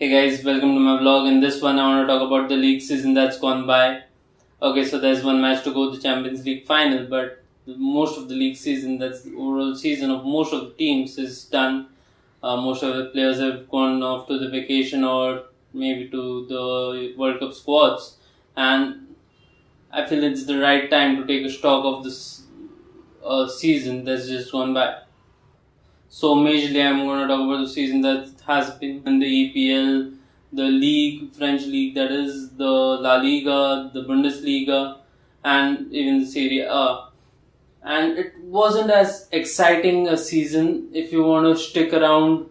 Hey guys, welcome to my vlog. In this one, I want to talk about the league season that's gone by. Okay, so there's one match to go, the Champions League final, but most of the league season, that's the overall season of most of the teams, is done. Most of the players have gone off to the vacation or maybe to the World Cup squads, and I feel it's the right time to take a stock of this season that's just gone by. So majorly, I'm going to talk about the season that has been in the EPL, the league, French league, that is the La Liga, the Bundesliga, and even the Serie A. And it wasn't as exciting a season if you want to stick around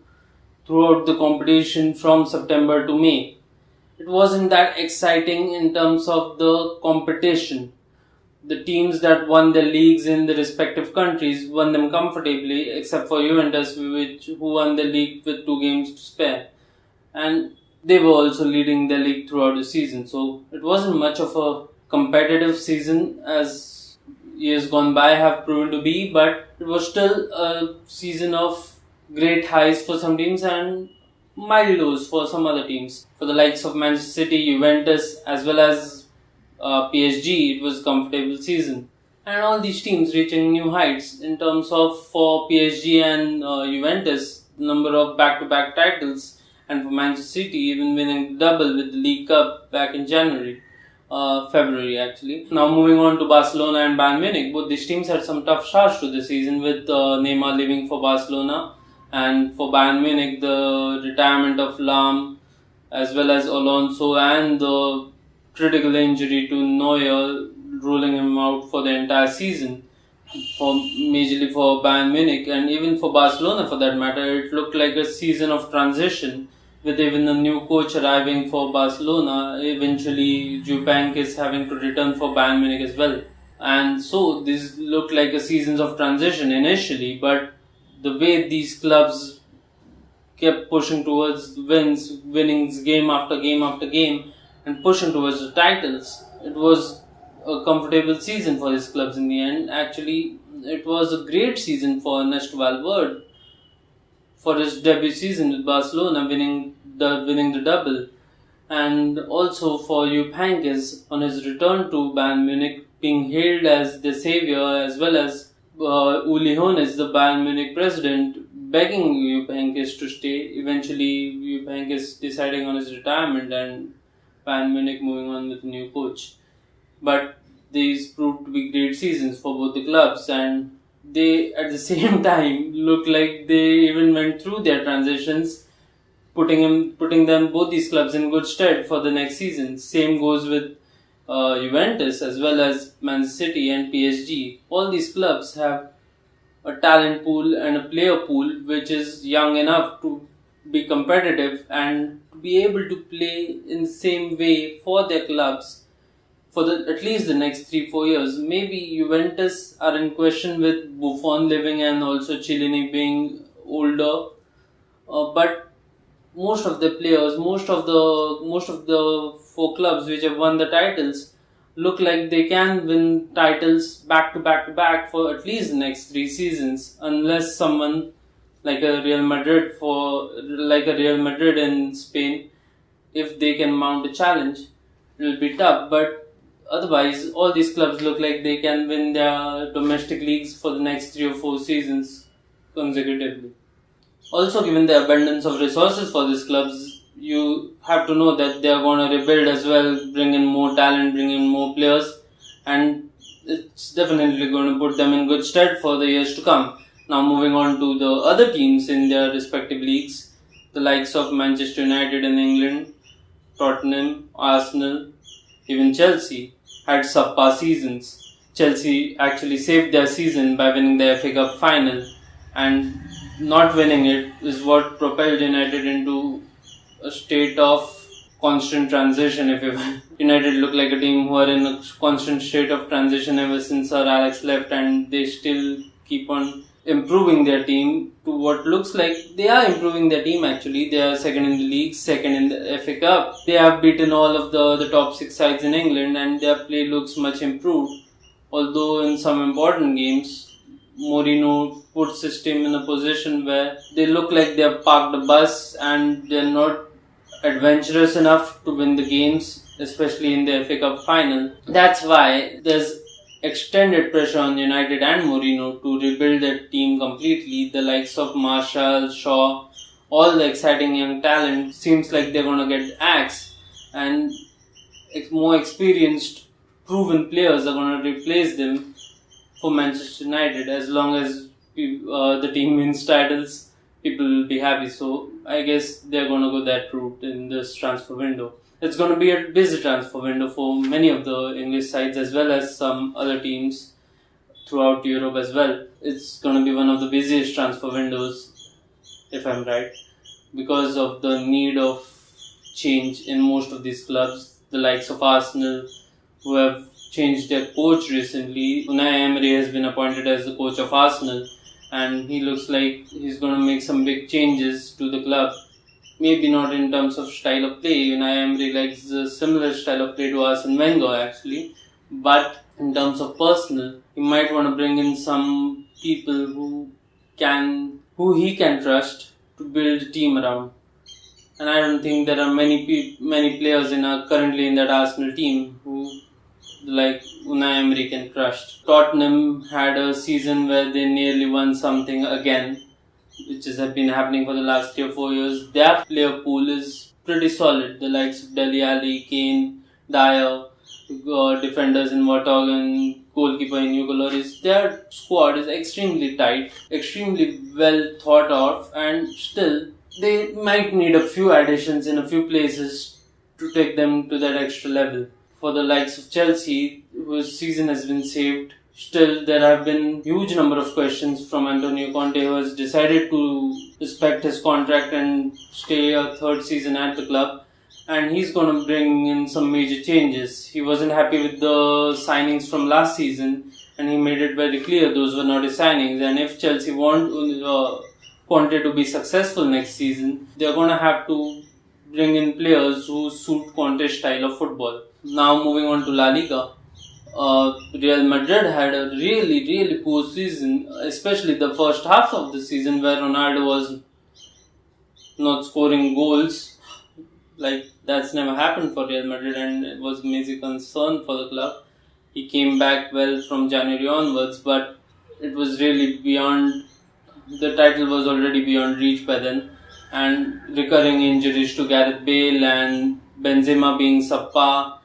throughout the competition from September to May. It wasn't that exciting in terms of the competition. The teams that won their leagues in the respective countries won them comfortably, except for Juventus, who won the league with 2 games to spare. And they were also leading the league throughout the season. So it wasn't much of a competitive season as years gone by have proven to be, but it was still a season of great highs for some teams and mild lows for some other teams. For the likes of Manchester City, Juventus, as well as PSG, it was a comfortable season. And all these teams reaching new heights in terms of, for PSG and Juventus, the number of back-to-back titles, and for Manchester City, even winning double with the League Cup back in February actually. Now moving on to Barcelona and Bayern Munich, both these teams had some tough starts to the season with Neymar leaving for Barcelona, and for Bayern Munich, the retirement of Lahm, as well as Alonso, and the critical injury to Neuer, ruling him out for the entire season. Majorly for Bayern Munich and even for Barcelona for that matter, it looked like a season of transition with even a new coach arriving for Barcelona. Eventually, Jupp Heynckes having to return for Bayern Munich as well. And so, this looked like a season of transition initially, but the way these clubs kept pushing towards winnings game after game after game, and pushing towards the titles, it was a comfortable season for his clubs in the end. Actually, it was a great season for Ernesto Valverde for his debut season with Barcelona, winning the double, and also for Jupp Heynckes on his return to Bayern Munich, being hailed as the savior, as well as Uli Hoeneß, the Bayern Munich president, begging Jupp Heynckes to stay. Eventually, Jupp Heynckes deciding on his retirement and Bayern Munich moving on with a new coach. But these proved to be great seasons for both the clubs, and they at the same time look like they even went through their transitions, putting them, both these clubs, in good stead for the next season. Same goes with Juventus as well as Man City and PSG. All these clubs have a talent pool and a player pool which is young enough to be competitive and to be able to play in the same way for their clubs for at least the next 3-4 years. Maybe Juventus are in question with Buffon leaving and also Chiellini being older, but most of the players, most of the 4 clubs which have won the titles look like they can win titles back to back for at least the next 3 seasons, unless someone like a Real Madrid in Spain, if they can mount a challenge, it will be tough. But otherwise, all these clubs look like they can win their domestic leagues for the next 3 or 4 seasons consecutively. Also, given the abundance of resources for these clubs, you have to know that they are going to rebuild as well, bring in more talent, bring in more players, and it's definitely going to put them in good stead for the years to come. Now moving on to the other teams in their respective leagues, the likes of Manchester United in England, Tottenham, Arsenal, even Chelsea had subpar seasons. Chelsea actually saved their season by winning the FA Cup final, and not winning it is what propelled United into a state of constant transition, if you will. United look like a team who are in a constant state of transition ever since Sir Alex left, and they still keep on improving their team to what looks like they are improving their team. Actually, they are second in the league, second in the FA Cup. They have beaten all of the top 6 sides in England, and their play looks much improved. Although in some important games, Mourinho puts his team in a position where they look like they have parked a bus and they're not adventurous enough to win the games, especially in the FA Cup final. That's why there's extended pressure on United and Mourinho to rebuild their team completely. The likes of Martial, Shaw, all the exciting young talent seems like they're gonna get axed, and more experienced, proven players are gonna replace them for Manchester United. As long as the team wins titles, people will be happy. So I guess they're going to go that route in this transfer window. It's going to be a busy transfer window for many of the English sides as well as some other teams throughout Europe as well. It's going to be one of the busiest transfer windows, if I'm right, because of the need of change in most of these clubs. The likes of Arsenal, who have changed their coach recently. Unai Emery has been appointed as the coach of Arsenal, and he looks like he's going to make some big changes to the club. Maybe not in terms of style of play. Unai Emery likes a similar style of play to Arsene Wenger actually, but in terms of personal, he might want to bring in some people who he can trust to build a team around. And I don't think there are many players currently in that Arsenal team who like Unai Emery can trust. Tottenham had a season where they nearly won something again, which has been happening for the last 3 or 4 years. Their player pool is pretty solid. The likes of Dele Alli, Kane, Dyer, defenders in Vertonghen, goalkeeper in Hugo Lloris. Their squad is extremely tight, extremely well thought of, and still they might need a few additions in a few places to take them to that extra level. For the likes of Chelsea, whose season has been saved, still there have been huge number of questions from Antonio Conte, who has decided to respect his contract and stay a third season at the club, and he's going to bring in some major changes. He wasn't happy with the signings from last season, and he made it very clear those were not his signings, and if Chelsea want Conte to be successful next season, they're going to have to bring in players who suit Conte's style of football. Now moving on to La Liga, Real Madrid had a really poor season, especially the first half of the season where Ronaldo was not scoring goals. Like, that's never happened for Real Madrid, and it was a major concern for the club. He came back well from January onwards, but it was really beyond, the title was already beyond reach by then, and recurring injuries to Gareth Bale and Benzema being subpar.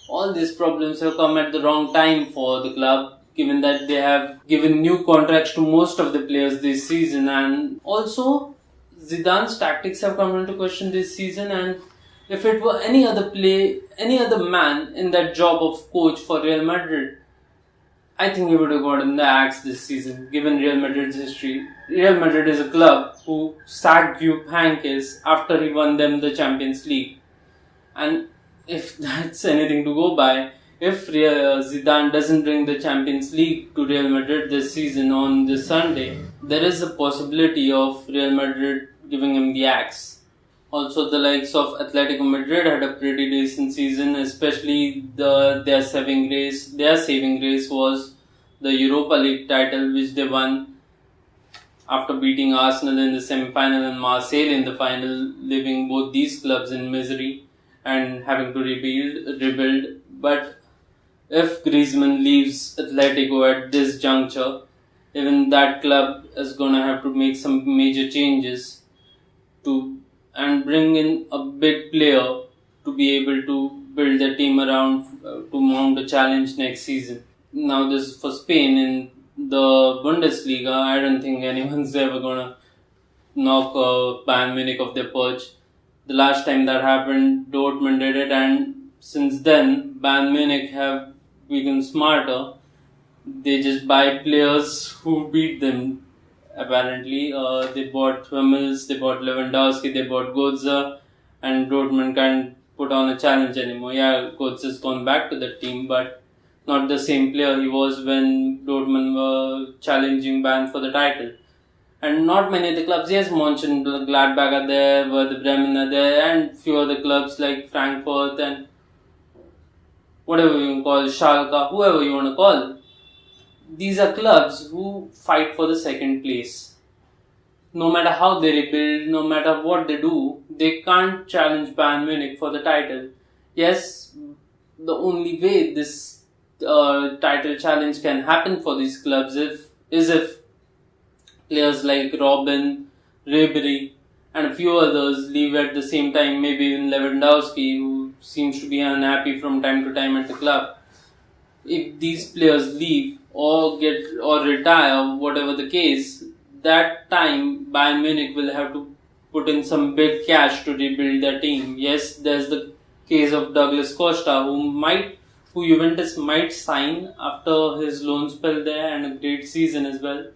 All these problems have come at the wrong time for the club, given that they have given new contracts to most of the players this season, and also Zidane's tactics have come into question this season. And if it were any other man in that job of coach for Real Madrid, I think he would have gotten the axe this season, given Real Madrid's history. Real Madrid is a club who sacked Jupp Heynckes after he won them the Champions League. And if that's anything to go by, if Zidane doesn't bring the Champions League to Real Madrid this season on this Sunday, there is a possibility of Real Madrid giving him the axe. Also, the likes of Atletico Madrid had a pretty decent season, especially their saving grace. Their saving grace was the Europa League title, which they won after beating Arsenal in the semi-final and Marseille in the final, leaving both these clubs in misery and having to rebuild. But if Griezmann leaves Atletico at this juncture, even that club is gonna have to make some major changes and bring in a big player to be able to build their team around to mount a challenge next season. Now this is for Spain. In the Bundesliga, I don't think anyone's ever gonna knock Bayern Munich off their perch. The last time that happened, Dortmund did it, and since then, Bayern Munich have become smarter. They just buy players who beat them. Apparently, they bought Hummels, they bought Lewandowski, they bought Götze, and Dortmund can't put on a challenge anymore. Yeah, Götze's gone back to the team, but not the same player he was when Dortmund were challenging Bayern for the title. And not many of the clubs, yes, Mönchengladbach are there, Werder Bremen are there, and few other clubs like Frankfurt and whatever you want to call, Schalke, whoever you want to call. These are clubs who fight for the second place. no matter how they rebuild, no matter what they do, they can't challenge Bayern Munich for the title. Yes, the only way this title challenge can happen for these clubs is if players like Robin, Ribery, and a few others leave at the same time. Maybe even Lewandowski, who seems to be unhappy from time to time at the club. If these players leave or retire, whatever the case, that time Bayern Munich will have to put in some big cash to rebuild their team. Yes, there's the case of Douglas Costa, who Juventus might sign after his loan spell there and a great season as well.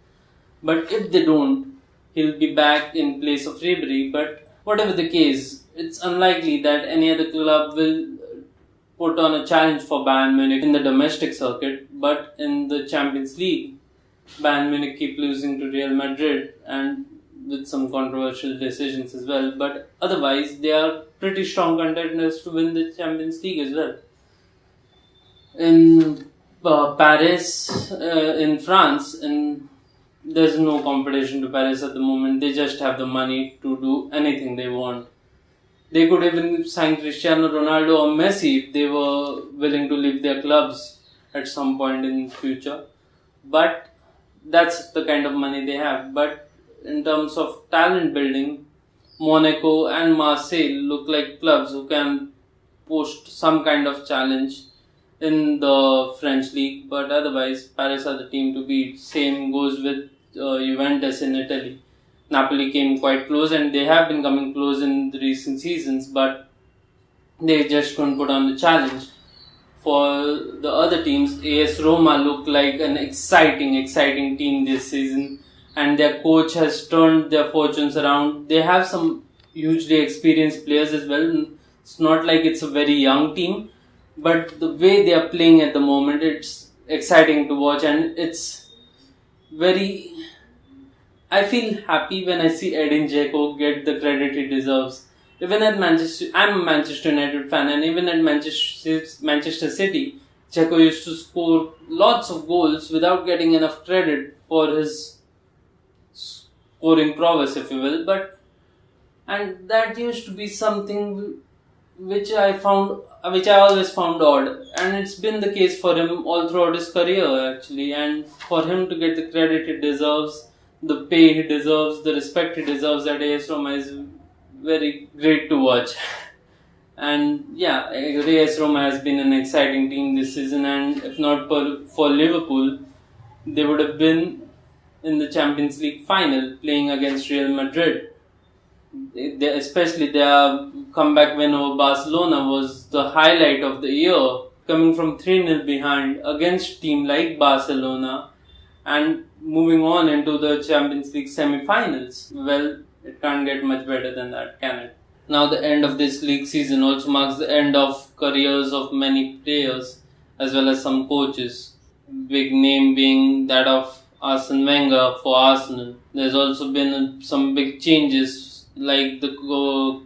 But if they don't, he'll be back in place of Ribery. But whatever the case, it's unlikely that any other club will put on a challenge for Bayern Munich in the domestic circuit. But in the Champions League, Bayern Munich keep losing to Real Madrid and with some controversial decisions as well. But otherwise, they are pretty strong contenders to win the Champions League as well. In Paris, in France, and there's no competition to Paris at the moment. They just have the money to do anything they want. They could even sign Cristiano Ronaldo or Messi if they were willing to leave their clubs at some point in the future. But that's the kind of money they have. But in terms of talent building, Monaco and Marseille look like clubs who can post some kind of challenge in the French league, but otherwise Paris are the team to beat. Same goes with Juventus in Italy. Napoli came quite close and they have been coming close in the recent seasons, but they just couldn't put on the challenge. For the other teams, AS Roma look like an exciting team this season, and their coach has turned their fortunes around. They have some hugely experienced players as well. It's not like it's a very young team, but the way they are playing at the moment, it's exciting to watch, and it's very... I feel happy when I see Edin Dzeko get the credit he deserves. Even at Manchester, I'm a Manchester United fan, and even at Manchester City, Dzeko used to score lots of goals without getting enough credit for his scoring prowess, if you will. And that used to be something which I always found odd, and it's been the case for him all throughout his career actually. And for him to get the credit he deserves, the pay he deserves, the respect he deserves at AS Roma is very great to watch. And yeah, AS Roma has been an exciting team this season, and if not for Liverpool, they would have been in the Champions League final playing against Real Madrid. Especially their comeback win over Barcelona was the highlight of the year, coming from 3-0 behind against a team like Barcelona and moving on into the Champions League semi-finals. Well, it can't get much better than that, can it? Now the end of this league season also marks the end of careers of many players as well as some coaches. Big name being that of Arsene Wenger for Arsenal. There's also been some big changes like the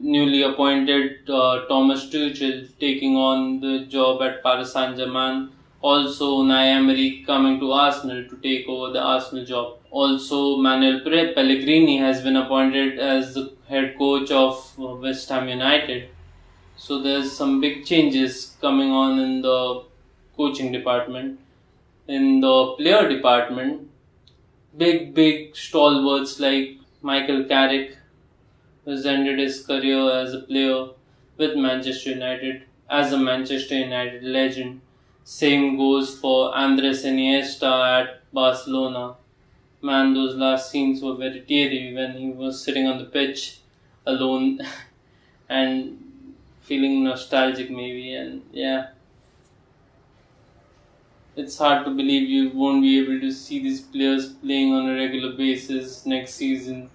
newly appointed Thomas Tuchel taking on the job at Paris Saint-Germain. Also, Unai Emery coming to Arsenal to take over the Arsenal job. Also, Manuel Pellegrini has been appointed as the head coach of West Ham United. So there's some big changes coming on in the coaching department. In the player department, big stalwarts like Michael Carrick has ended his career as a player with Manchester United as a Manchester United legend. Same goes for Andres Iniesta at Barcelona. Man, those last scenes were very teary when he was sitting on the pitch alone and feeling nostalgic maybe. And yeah, it's hard to believe you won't be able to see these players playing on a regular basis next season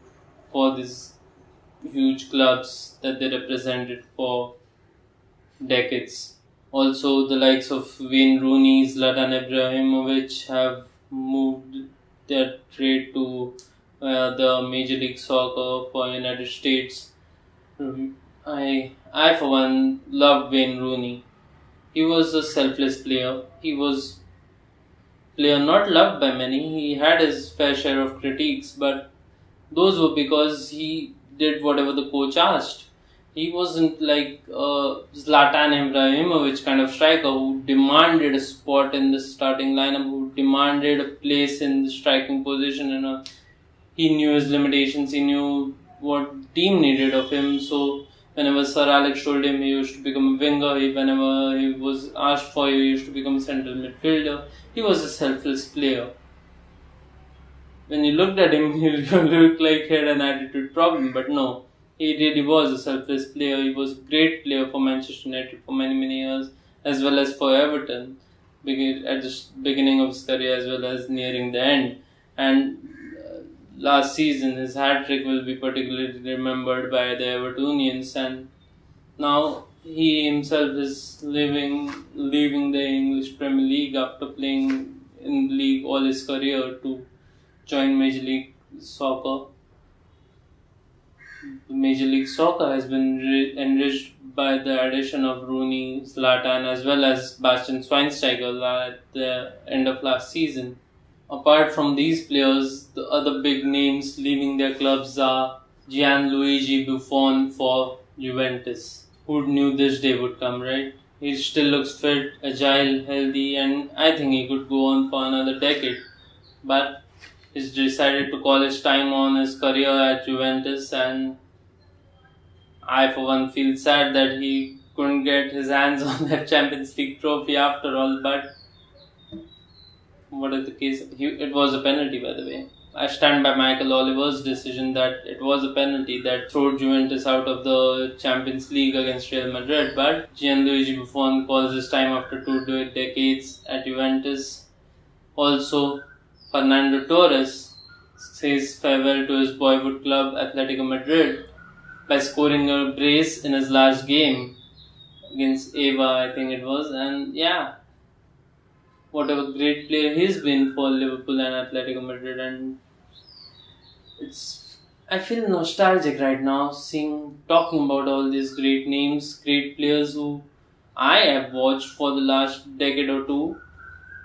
for these huge clubs that they represented for decades. Also, the likes of Wayne Rooney, Zlatan Ibrahimovic have moved their trade to the Major League Soccer for United States. I for one loved Wayne Rooney. He was a selfless player. He was a player not loved by many. He had his fair share of critiques, but those were because he did whatever the coach asked. He wasn't like Zlatan Ibrahimovic kind of striker who demanded a spot in the starting lineup, who demanded a place in the striking position. He knew his limitations. He knew what team needed of him. So whenever Sir Alex told him he used to become a winger, whenever he was asked for, he used to become a central midfielder. He was a selfless player. When you looked at him, he looked like he had an attitude problem, but no, he really was a selfless player. He was a great player for Manchester United for many, many years, as well as for Everton, at the beginning of his career as well as nearing the end. And last season, his hat-trick will be particularly remembered by the Evertonians, and now he himself is leaving the English Premier League after playing in the league all his career to join Major League Soccer. Major League Soccer has been enriched by the addition of Rooney, Zlatan, as well as Bastian Schweinsteiger at the end of last season. Apart from these players, the other big names leaving their clubs are Gianluigi Buffon for Juventus. Who knew this day would come, right? He still looks fit, agile, healthy, and I think he could go on for another decade. But he's decided to call his time on his career at Juventus, and I for one feel sad that he couldn't get his hands on that Champions League trophy after all, but what is the case? It was a penalty, by the way. I stand by Michael Oliver's decision that it was a penalty that threw Juventus out of the Champions League against Real Madrid, but Gianluigi Buffon calls his time after 2 decades at Juventus. Also, Fernando Torres says farewell to his boyhood club Atletico Madrid by scoring a brace in his last game against Eibar, I think it was. And yeah, what a great player he's been for Liverpool and Atletico Madrid. And I feel nostalgic right now talking about all these great names, great players who I have watched for the last decade or two,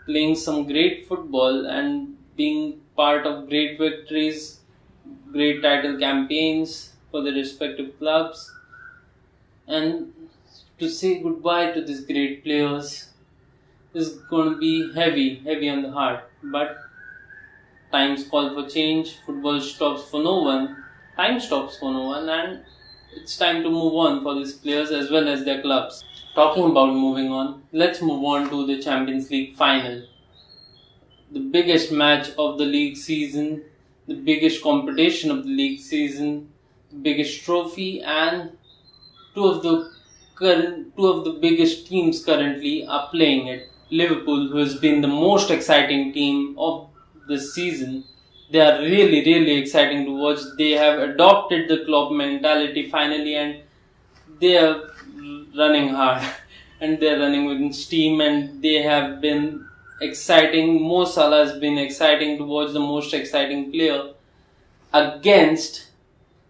playing some great football and being part of great victories, great title campaigns for the respective clubs. And to say goodbye to these great players is going to be heavy on the heart. But times call for change, football stops for no one, time stops for no one, and it's time to move on for these players as well as their clubs. Talking about moving on, let's move on to the Champions League final. The biggest match of the league season, the biggest competition of the league season, the biggest trophy, and two of the biggest teams currently are playing it. Liverpool, who has been the most exciting team of this season, they are really exciting to watch. They have adopted the Klopp mentality finally, and they are running hard and they are running with steam, and they have been exciting. Mo Salah has been exciting to watch, the most exciting player against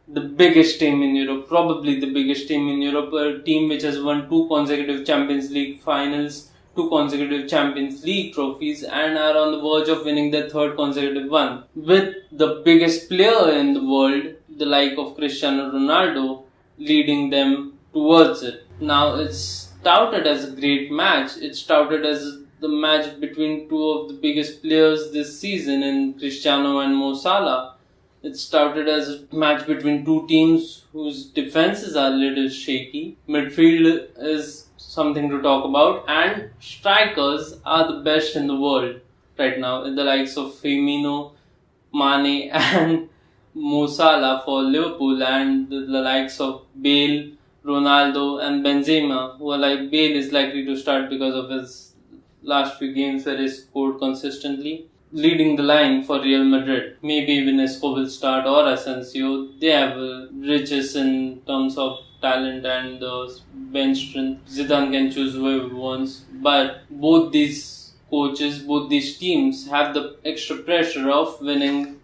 the biggest team in Europe, probably the biggest team in Europe, a team which has won 2 consecutive Champions League finals, 2 consecutive Champions League trophies, and are on the verge of winning their 3rd consecutive one. With the biggest player in the world, the like of Cristiano Ronaldo, leading them towards it. Now it's touted as a great match. It's touted as the match between 2 of the biggest players this season in Cristiano and Mo Salah. It's touted as a match between 2 teams whose defenses are a little shaky. Midfield is something to talk about, and strikers are the best in the world right now, the likes of Firmino, Mane and Mo Salah for Liverpool, and the likes of Bale, Ronaldo and Benzema, who are like, Bale is likely to start because of his last few games where he scored consistently, leading the line for Real Madrid. Maybe even Isco will start, or Asensio. They have riches in terms of talent and bench strength. Zidane can choose whoever he wants, but both these coaches, both these teams have the extra pressure of winning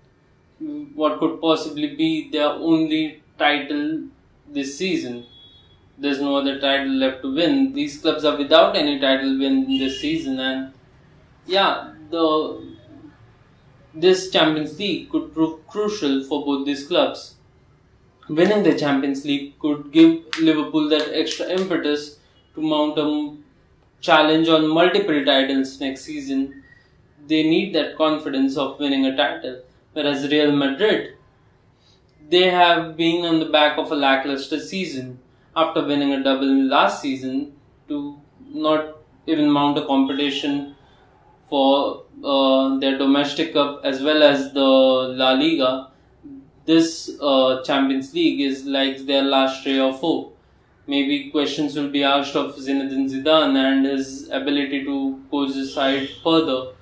what could possibly be their only title this season. There's no other title left to win. These clubs are without any title win this season, and yeah, the This Champions League could prove crucial for both these clubs. Winning the Champions League could give Liverpool that extra impetus to mount a challenge on multiple titles next season. They need that confidence of winning a title. Whereas Real Madrid, they have been on the back of a lackluster season after winning a double last season to not even mount a competition for their domestic cup as well as the La Liga. This Champions League is like their last ray of hope. Maybe questions will be asked of Zinedine Zidane and his ability to coach the side further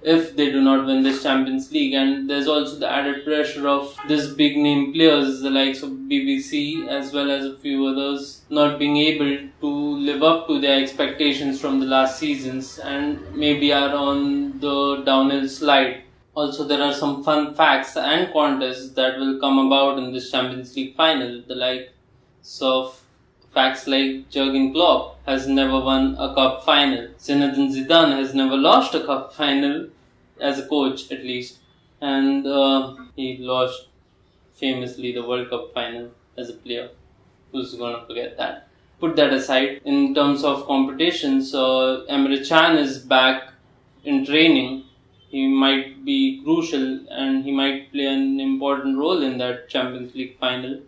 if they do not win this Champions League. And there's also the added pressure of this big name players, the likes of BBC as well as a few others, not being able to live up to their expectations from the last seasons and maybe are on the downhill slide. Also, there are some fun facts and contests that will come about in this Champions League final. The likes of facts like Jurgen Klopp has never won a cup final. Zinedine Zidane has never lost a cup final as a coach, at least, and he lost famously the World Cup final as a player. Who's gonna forget that? Put that aside. In terms of competitions, Emre Can is back in training. He might be crucial and he might play an important role in that Champions League final.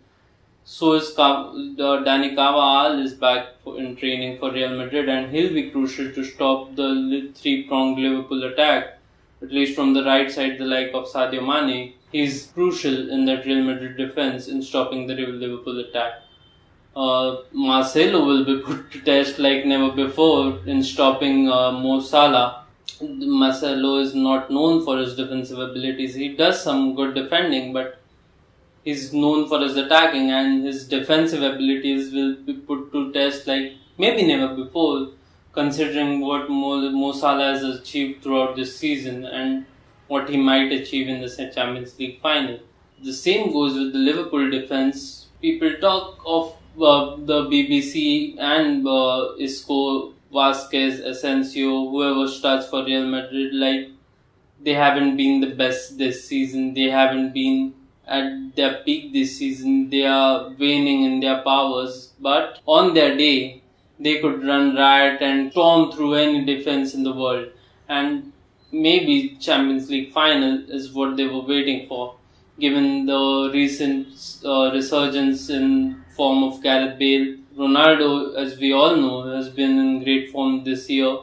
So is Dani Carvajal is back in training for Real Madrid and he'll be crucial to stop the three-pronged Liverpool attack, at least from the right side, the like of Sadio Mane. He's crucial in that Real Madrid defense in stopping the Liverpool attack. Marcelo will be put to test like never before in stopping Mo Salah. Marcelo is not known for his defensive abilities. He does some good defending, but he's known for his attacking, and his defensive abilities will be put to test like maybe never before, considering what Mo Salah has achieved throughout this season and what he might achieve in the Champions League final. The same goes with the Liverpool defense. People talk of the BBC and Isco, Vasquez, Asensio, whoever starts for Real Madrid, like they haven't been the best this season. They haven't been at their peak this season. They are waning in their powers. But on their day, they could run riot and storm through any defense in the world. And maybe Champions League final is what they were waiting for, given the recent resurgence in form of Gareth Bale. Ronaldo, as we all know, has been in great form this year,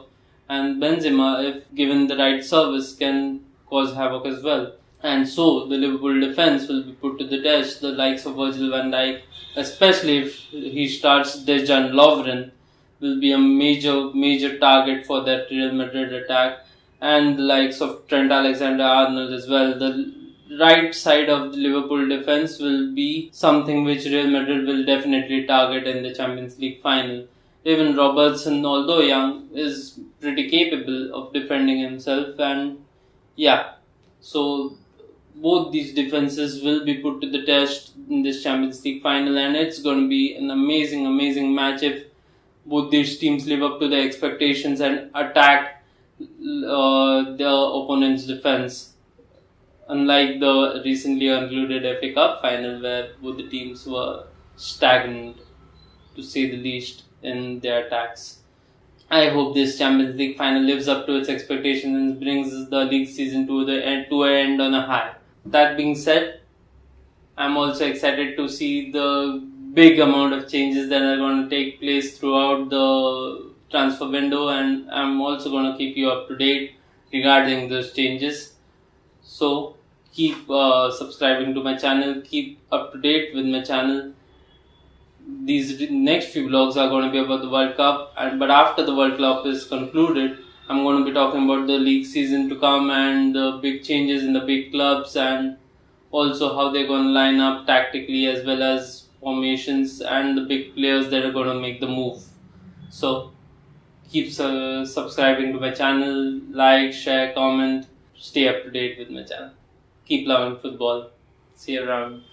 and Benzema, if given the right service, can cause havoc as well. And so, the Liverpool defense will be put to the test. The likes of Virgil van Dijk, especially if he starts Dejan Lovren, will be a major target for that Real Madrid attack, and the likes of Trent Alexander-Arnold as well. The right side of the Liverpool defense will be something which Real Madrid will definitely target in the Champions League final. Even Robertson, although young, is pretty capable of defending himself, and yeah, so both these defenses will be put to the test in this Champions League final, and it's going to be an amazing match if both these teams live up to their expectations and attack their opponent's defense. Unlike the recently concluded FA Cup final where both the teams were stagnant, to say the least, in their attacks. I hope this Champions League final lives up to its expectations and brings the league season to an end on a high. That being said, I'm also excited to see the big amount of changes that are going to take place throughout the transfer window, and I'm also going to keep you up to date regarding those changes. So keep subscribing to my channel, keep up to date with my channel. These next few vlogs are going to be about the World Cup, but after the World Cup is concluded, I'm going to be talking about the league season to come and the big changes in the big clubs, and also how they're going to line up tactically as well as formations and the big players that are going to make the move. So keep subscribing to my channel, like, share, comment, stay up to date with my channel. Keep loving football. See you around.